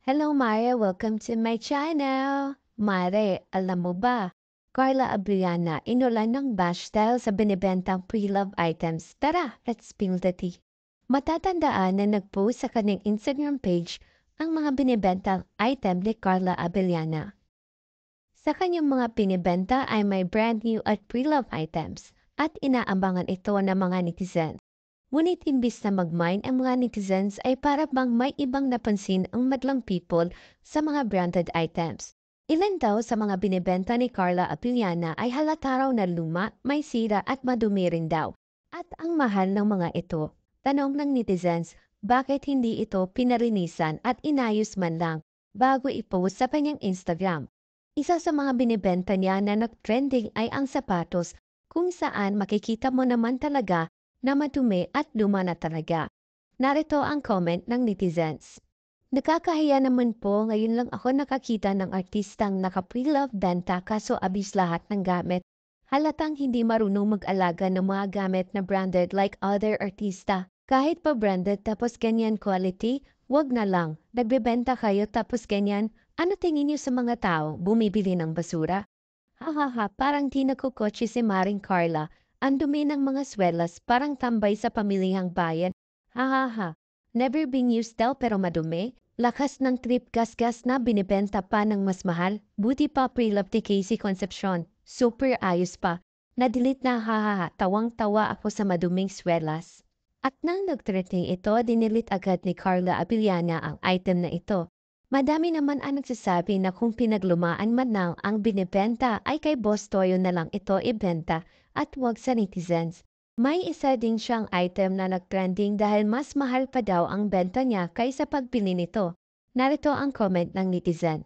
Hello Mare, welcome to my channel. Mare, alam mo ba? Carla Abriana, inulan ng bash dahil sa binibentang pre-love items. Tara, let's spill the tea. Matatandaan na nag-post sa kanyang Instagram page ang mga binibentang item ni Carla Abellana. Sa kanyang mga binibenta ay may brand new at pre-love items at inaabangan ito ng mga netizens. Ngunit imbis na mag-mine ang mga netizens ay para bang may ibang napansin ang madlang people sa mga branded items. Ilan daw sa mga binibenta ni Carla Apiliana ay halata raw na luma, may sira at madumi rin daw. At ang mahal ng mga ito. Tanong ng netizens, bakit hindi ito pinarinisan at inayos man lang bago i-post sa kanyang Instagram? Isa sa mga binibenta niya na nag-trending ay ang sapatos kung saan makikita mo naman talaga na madumi at luma na talaga. Narito ang comment ng netizens. Nakakahiya naman po, ngayon lang ako nakakita ng artistang naka-pre-love benta kaso abis lahat ng gamit. Halatang hindi marunong mag-alaga ng mga gamit na branded like other artista. Kahit pa branded tapos ganyan quality, wag na lang. Nagbebenta kayo tapos ganyan. Ano tingin niyo sa mga tao? Bumibili ng basura? Hahaha, parang di nagkukotse si Maring Carla. Ang dumi ng mga swelas parang tambay sa pamilihang bayan. Hahaha, never been used daw pero madumi. Lakas ng trip gas-gas na binibenta pa ng mas mahal. Buti pa pre-love ni Casey Concepcion. Super ayos pa. Na-delete na hahaha, tawang-tawa ako sa maduming swelas. At nang nag-threatening ito, dinilit agad ni Carla Abiliana ang item na ito. Madami naman ang nagsasabi na kung pinaglumaan man lang ang binibenta ay kay Boss Toyo na lang ito ibenta at wag sa netizens. May isa din siyang item na nag-trending dahil mas mahal pa daw ang benta niya kaysa pagbili nito. Narito ang comment ng netizen.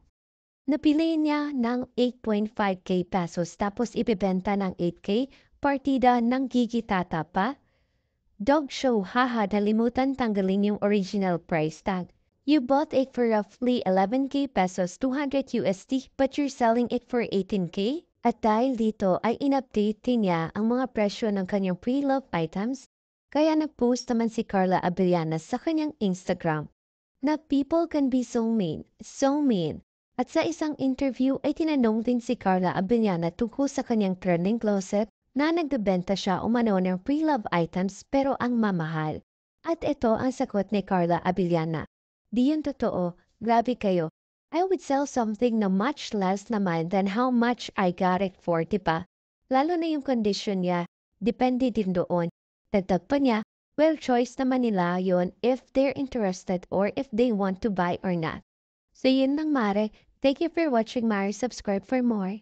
Napili niya ng 8.5k pesos tapos ibebenta ng 8k, partida ng gigitata pa. Dog show, haha, nalimutan tanggalin yung original price tag. You bought it for roughly 11k pesos, 200 USD, but you're selling it for 18k? At dahil dito ay in-update niya ang mga presyo ng kanyang pre-love items, kaya nag-post naman si Carla Abellana sa kanyang Instagram na people can be so mean, so mean. At sa isang interview ay tinanong din si Carla Abellana tungkol sa kanyang trending closet na nagbebenta siya umano ng pre-love items pero ang mamahal. At ito ang sagot ni Carla Abellana. Di yun totoo, grabe kayo. I would sell something na much less naman than how much I got it for, diba? Lalo na yung condition niya, depende din doon. Dagdag pa niya, well, choice naman nila yon if they're interested or if they want to buy or not. So yun lang Mare. Thank you for watching Mare. Subscribe for more.